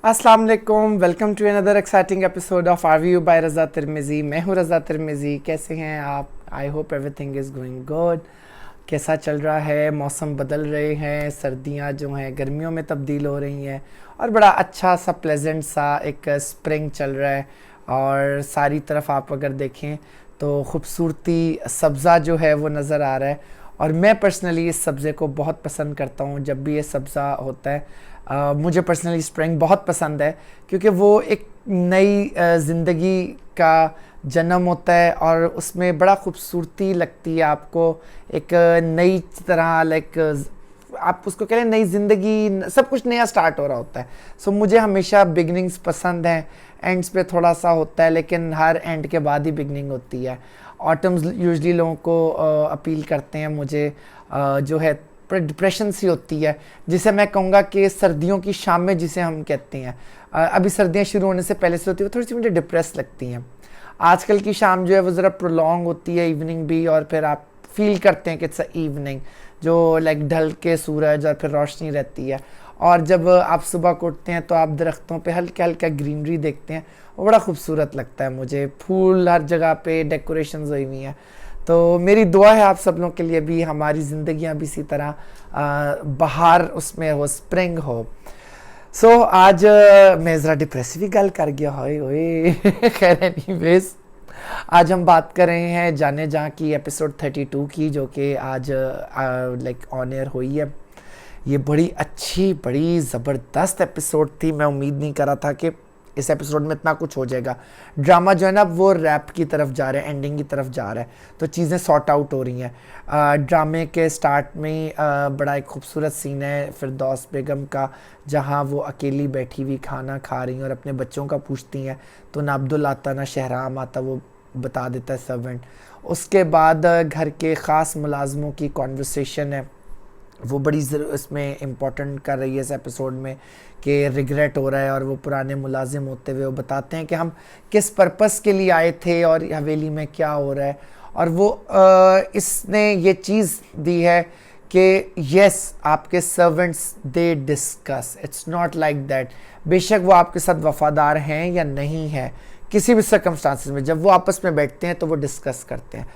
अस्सलाम वालेकुम, welcome to another exciting episode of RVU by Raza Tirmizi. मैं हूँ रज़ा तिरमिज़ी। कैसे हैं आप? I hope everything is going good. कैसा चल रहा है? मौसम बदल रहे हैं, सर्दियाँ जो हैं गर्मियों में तब्दील हो रही हैं और बड़ा अच्छा सा प्लेजेंट सा एक स्प्रिंग चल रहा है। और सारी तरफ आप अगर देखें तो खूबसूरती सब्ज़ा जो है वो नज़र आ रहा है। और मैं पर्सनली इस सब्ज़े को बहुत पसंद करता हूँ। जब भी ये सब्ज़ा होता है मुझे पर्सनली स्प्रिंग बहुत पसंद है, क्योंकि वो एक नई ज़िंदगी का जन्म होता है और उसमें बड़ा खूबसूरती लगती है आपको। एक नई तरह लाइक आप उसको कह रहे हैं नई ज़िंदगी, सब कुछ नया स्टार्ट हो रहा होता है। सो मुझे हमेशा बिगनिंग्स पसंद हैं। एंड्स पे थोड़ा सा होता है, लेकिन हर एंड के बाद ही बिगनिंग होती है। ऑटम्स यूजली लोगों को अपील करते हैं। मुझे जो है डिप्रेशन सी होती है, जिसे मैं कहूँगा कि सर्दियों की शामें जिसे हम कहते हैं, अभी सर्दियाँ शुरू होने से पहले से होती है, वो थोड़ी सी मुझे डिप्रेस लगती हैं। आजकल की शाम जो है वो ज़रा प्रोलॉन्ग होती है, इवनिंग भी, और फिर आप फील करते हैं कि इट्स अ इवनिंग जो लाइक ढल के सूरज और फिर रोशनी रहती है। और जब आप सुबह को उठते हैं तो आप दरख्तों पे हल्का हल्का ग्रीनरी देखते हैं, वो बड़ा खूबसूरत लगता है मुझे। फूल हर जगह पे डेकोरेशंस हुई हुई हैं। तो मेरी दुआ है आप सब लोगों के लिए भी, हमारी ज़िंदगियां भी इसी तरह बाहर उसमें हो, स्प्रिंग हो। सो आज मैं ज़रा डिप्रेसिव ही गल कर गया होए खैर एनीवेज, आज हम बात कर रहे हैं जाने जहाँ की एपिसोड 32 की, जो कि आज लाइक ऑन एयर हुई है। ये बड़ी अच्छी, बड़ी ज़बरदस्त एपिसोड थी। मैं उम्मीद नहीं कर रहा था कि इस एपिसोड में इतना कुछ हो जाएगा। ड्रामा जो है ना वो रैप की तरफ जा रहा है, एंडिंग की तरफ जा रहा है, तो चीज़ें सॉर्ट आउट हो रही हैं। ड्रामे के स्टार्ट में बड़ा एक खूबसूरत सीन है फिरदौस बेगम का, जहाँ वो अकेली बैठी हुई खाना खा रही हैं और अपने बच्चों का पूछती हैं, तो ना अब्दुल आता ना शहराम आता, वो बता देता है सर्वेंट। उसके बाद घर के ख़ास मुलाजमों की कॉन्वर्सेशन है, वो बड़ी इसमें इम्पोर्टेंट कर रही है इस एपिसोड में, कि रिग्रेट हो रहा है। और वो पुराने मुलाजिम होते हुए वो बताते हैं कि हम किस पर्पस के लिए आए थे और हवेली में क्या हो रहा है। और वो इसने ये चीज़ दी है कि यस, आपके servants they discuss, it's not like that. बेशक वो आपके साथ वफादार हैं या नहीं है, किसी भी सर्कमस्टांसिस में जब वो आपस में बैठते हैं तो वो डिस्कस करते हैं।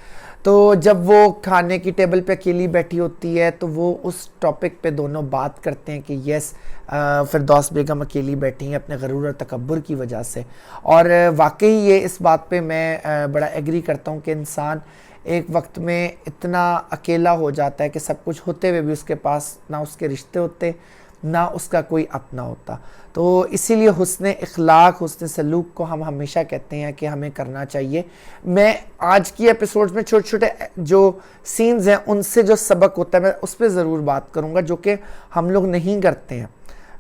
तो जब वो खाने की टेबल पे अकेली बैठी होती है तो वो उस टॉपिक पे दोनों बात करते हैं कि यस, फिरदौस बेगम अकेली बैठी हैं अपने गरूर और तकब्बुर की वजह से। और वाकई ये इस बात पे मैं बड़ा एग्री करता हूँ कि इंसान एक वक्त में इतना अकेला हो जाता है कि सब कुछ होते हुए भी उसके पास ना उसके रिश्ते होते, ना उसका कोई अपना होता। तो इसीलिए हुस्न इखलाक, हुस्न सलूक को हम हमेशा कहते हैं कि हमें करना चाहिए। मैं आज की एपिसोड्स में छोटे छोटे जो सीन्स हैं उनसे जो सबक होता है मैं उस पर ज़रूर बात करूँगा, जो कि हम लोग नहीं करते हैं।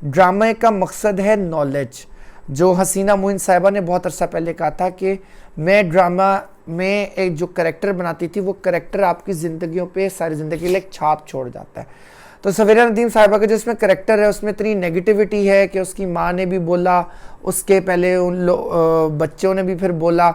ड्रामे का मकसद है नॉलेज। जो हसीना मोइन साहिबा ने बहुत अरसा पहले कहा था कि मैं ड्रामा में एक जो करेक्टर बनाती थी, वो करेक्टर आपकी ज़िंदगियों पे सारी ज़िंदगी के लिए एक छाप छोड़ जाता है। तो सवेरा नदीम साहिबा का जो इसमें करेक्टर है उसमें इतनी नेगेटिविटी है कि उसकी माँ ने भी बोला, उसके पहले उन बच्चों ने भी फिर बोला,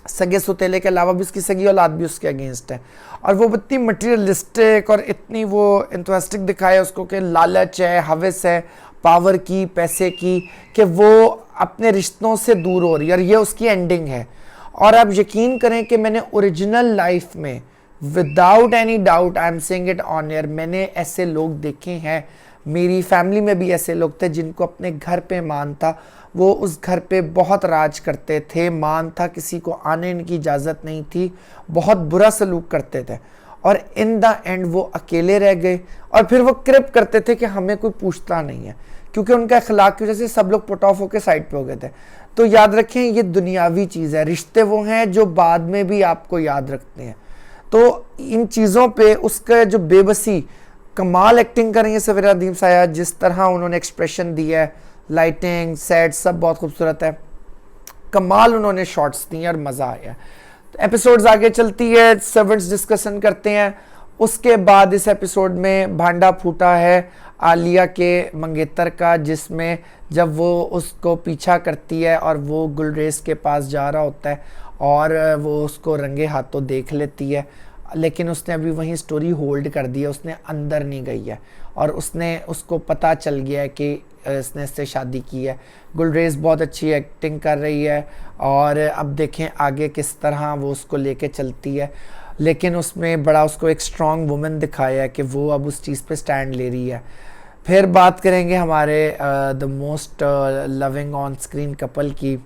सगे सुतेले के अलावा भी उसकी सगी औलाद भी उसके अगेंस्ट है। और वो इतनी मटीरियलिस्टिक और इतनी वो इंटरेस्टिक दिखाया उसको कि लालच है, हवस है पावर की, पैसे की, कि वो अपने रिश्तों से दूर हो रही है। और ये उसकी एंडिंग है। और आप यकीन करें कि मैंने ओरिजिनल लाइफ में without any doubt, I am saying it on air, मैंने ऐसे लोग देखे हैं। मेरी फैमिली में भी ऐसे लोग थे जिनको अपने घर पे मान था, वो उस घर पे बहुत राज करते थे, मान था, किसी को आने की इजाज़त नहीं थी, बहुत बुरा सलूक करते थे। और इन द एंड वो अकेले रह गए। और फिर वो क्रिप करते थे कि हमें कोई पूछता नहीं है, क्योंकि उनका अखलाक की वजह से सब लोग पुट ऑफ होकर साइड पे हो गए थे। तो याद रखें, ये दुनियावी चीज़ है। रिश्ते वो हैं जो बाद में भी आपको याद रखते हैं। तो इन चीज़ों पे उसका जो बेबसी, कमाल एक्टिंग कर रही है सवेरा नदीम साहिबा, जिस तरह उन्होंने एक्सप्रेशन दिया है, लाइटिंग, सेट सब बहुत खूबसूरत है, कमाल उन्होंने शॉट्स दिए और मज़ा आया। तो एपिसोड्स आगे चलती है, सर्वेंट्स डिस्कशन करते हैं। उसके बाद इस एपिसोड में भांडा फूटा है आलिया के मंगेतर का, जिसमें जब वो उसको पीछा करती है और वो गुलरेज के पास जा रहा होता है और वो उसको रंगे हाथों देख लेती है। लेकिन उसने अभी वहीं स्टोरी होल्ड कर दी है, उसने अंदर नहीं गई है और उसको पता चल गया है कि इसने इससे शादी की है। गुलरेज बहुत अच्छी एक्टिंग कर रही है और अब देखें आगे किस तरह वो उसको लेके चलती है, लेकिन उसमें बड़ा उसको एक स्ट्रॉन्ग वुमेन दिखाया है कि वो अब उस चीज़ पे स्टैंड ले रही है। फिर बात करेंगे हमारे the most loving on screen couple की,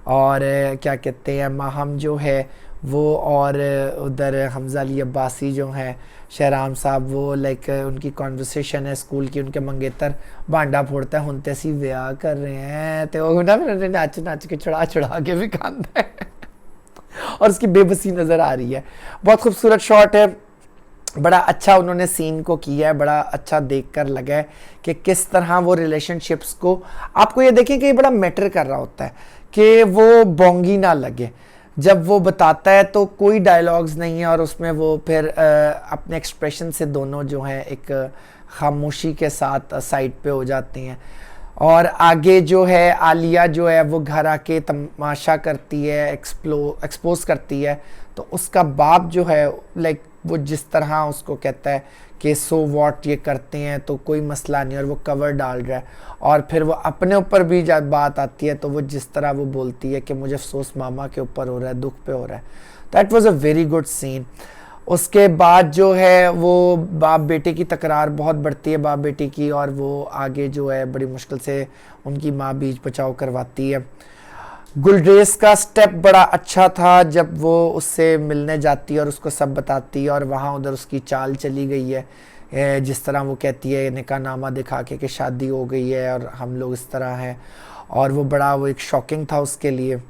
और क्या कहते हैं माहम जो है वो, और उधर हमजा अली अब्बासी जो हैं शहराम साहब, वो लाइक उनकी कॉन्वर्सेशन है स्कूल की, उनके मंगेतर भांडा फोड़ता है हुन तैसी ब्याह कर रहे हैं तो वो ना नाच नाच के चढ़ा के भी खांदा है और उसकी बेबसी नज़र आ रही है। बहुत खूबसूरत शॉट है, बड़ा अच्छा उन्होंने सीन को किया है, बड़ा अच्छा देखकर लगा है कि किस तरह वो रिलेशनशिप्स को, आपको ये देखें कि ये बड़ा मैटर कर रहा होता है कि वो बोंगी ना लगे। जब वो बताता है तो कोई डायलॉग्स नहीं है और उसमें वो फिर अपने एक्सप्रेशन से दोनों जो हैं एक खामोशी के साथ साइड पे हो जाती हैं। और आगे जो है आलिया जो है वो घर आके तमाशा करती है, एक्सपोज करती है, तो उसका बाप जो है लाइक वो जिस तरह उसको कहता है कि सो वॉट ये करते हैं तो कोई मसला नहीं, और वो कवर डाल रहा है, और फिर वो अपने ऊपर भी जब बात आती है तो वो जिस तरह वो बोलती है कि मुझे अफसोस मामा के ऊपर हो रहा है, दुख पे हो रहा है। That was a very good scene. उसके बाद जो है वो बाप बेटे की तकरार बहुत बढ़ती है बाप बेटी की, और वो आगे जो है बड़ी मुश्किल से उनकी माँ बीच बचाव करवाती है। गुलरेज का स्टेप बड़ा अच्छा था जब वो उससे मिलने जाती है और उसको सब बताती है, और वहाँ उधर उसकी चाल चली गई है, जिस तरह वो कहती है निकाहनामा दिखा के कि शादी हो गई है और हम लोग इस तरह हैं, और वो बड़ा वो एक शॉकिंग था उसके लिए।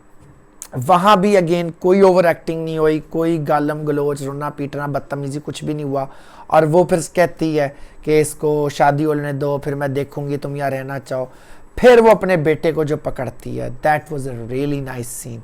वहाँ भी अगेन कोई ओवर एक्टिंग नहीं हुई, कोई गालम गलोच रोना पीटना बदतमीजी कुछ भी नहीं हुआ, और वो फिर कहती है कि इसको शादी होने दो, फिर मैं देखूंगी तुम यहाँ रहना चाहो, फिर वो अपने बेटे को जो पकड़ती है, that was a really nice scene.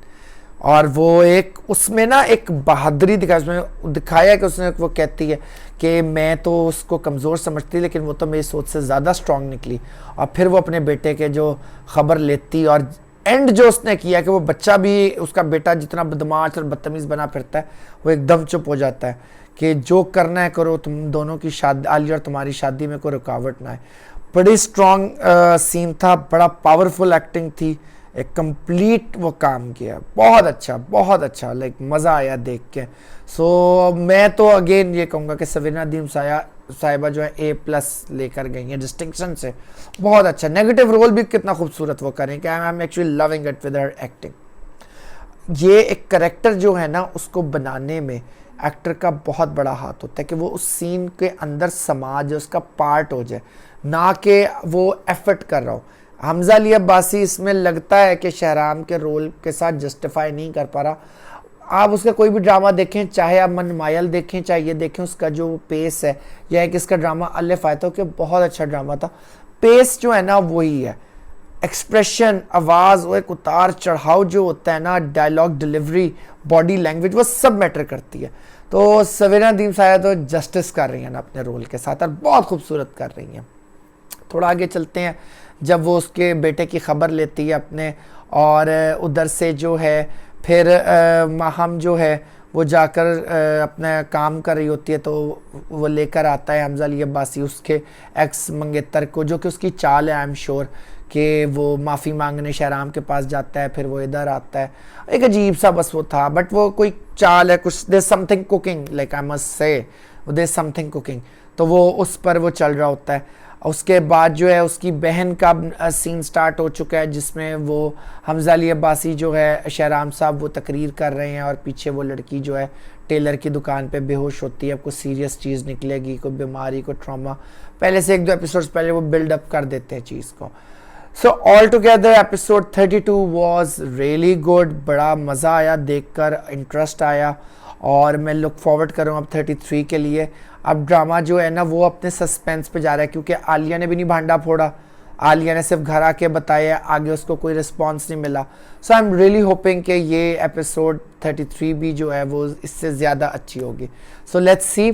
और वो एक उसमें ना एक बहादुरी उसमें दिखाया कि उसने वो कहती है कि मैं तो उसको कमज़ोर समझती लेकिन वो तो मेरी सोच से ज़्यादा स्ट्रांग निकली, और फिर वो अपने बेटे के जो खबर लेती, और एंड जो उसने किया कि वो बच्चा भी, उसका बेटा जितना बदमाश और बदतमीज़ बना फिरता है वो एकदम चुप हो जाता है कि जो करना है करो, तुम दोनों की शादी, आलिया और तुम्हारी शादी में कोई रुकावट ना है। बड़ी स्ट्रॉन्ग सीन था, बड़ा पावरफुल एक्टिंग थी, एक कंप्लीट वो काम किया, बहुत अच्छा लाइक मज़ा आया देख के। सो मैं तो अगेन ये कहूँगा कि सवीना नदीम साहिबा जो है A+ लेकर गई हैं डिस्टिंक्शन से, बहुत अच्छा। नेगेटिव रोल भी कितना खूबसूरत वो करें कि I am actually loving it with her acting. ये एक करेक्टर जो है ना उसको बनाने में एक्टर का बहुत बड़ा हाथ होता है कि वो उस सीन के अंदर समाज उसका पार्ट हो जाए, ना कि वो एफर्ट कर रहा हो। हमजा अली अब्बासी इसमें लगता है कि शहराम के रोल के साथ जस्टिफाई नहीं कर पा रहा। आप उसका कोई भी ड्रामा देखें, चाहे आप मनमायल देखें, चाहे ये देखें, उसका जो पेस है, या एक इसका ड्रामा अलिफ आया था कि बहुत अच्छा ड्रामा था, पेस जो है ना वही है, एक्सप्रेशन, आवाज़, वो एक उतार चढ़ाव जो होता है ना, डायलॉग डिलीवरी, बॉडी लैंग्वेज, वो सब मैटर करती है। तो सवीना नदीम साहिबा तो जस्टिस कर रही हैं ना अपने रोल के साथ, और बहुत खूबसूरत कर रही हैं। थोड़ा आगे चलते हैं, जब वो उसके बेटे की खबर लेती है अपने, और उधर से जो है फिर माहम जो है वो जाकर अपना काम कर रही होती है, तो वो लेकर आता है हमजा अली अब्बासी उसके एक्स मंगेतर को, जो कि उसकी चाल है आई एम श्योर कि वो माफ़ी मांगने शहराम के पास जाता है, फिर वो इधर आता है। एक अजीब सा बस वो था, बट वो कोई चाल है कुछ, there something cooking, like I must say there something cooking, तो वो उस पर वो चल रहा होता है। उसके बाद जो है उसकी बहन का सीन स्टार्ट हो चुका है, जिसमें वो हमजा अली अब्बासी जो है शहराम साहब वो तकरीर कर रहे हैं, और पीछे वो लड़की जो है टेलर की दुकान पे बेहोश होती है। अब कोई सीरियस चीज़ निकलेगी, कोई बीमारी, कोई ट्रॉमा, पहले से 1-2 एपिसोड्स पहले वो बिल्डअप कर देते हैं चीज़ को। So all together episode 32 was really good, बड़ा मज़ा आया देखकर, इंटरेस्ट आया, और मैं लुक फॉरवर्ड कर रहा हूँ अब 33 के लिए। अब ड्रामा जो है ना वो अपने सस्पेंस पे जा रहा है, क्योंकि आलिया ने भी नहीं भांडा फोड़ा, आलिया ने सिर्फ घर आके बताया, आगे उसको कोई रिस्पॉन्स नहीं मिला। सो आई एम रियली होपिंग कि ये एपिसोड 33 भी जो है वो इससे ज़्यादा अच्छी होगी। So let's see,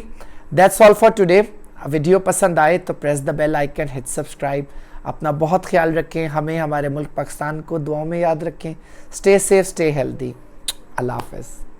that's all for today. Video पसंद आए तो press the bell icon, hit subscribe. अपना बहुत ख्याल रखें, हमें हमारे मुल्क पाकिस्तान को दुआओं में याद रखें। Stay safe, stay healthy. अल्लाह हाफ़िज़।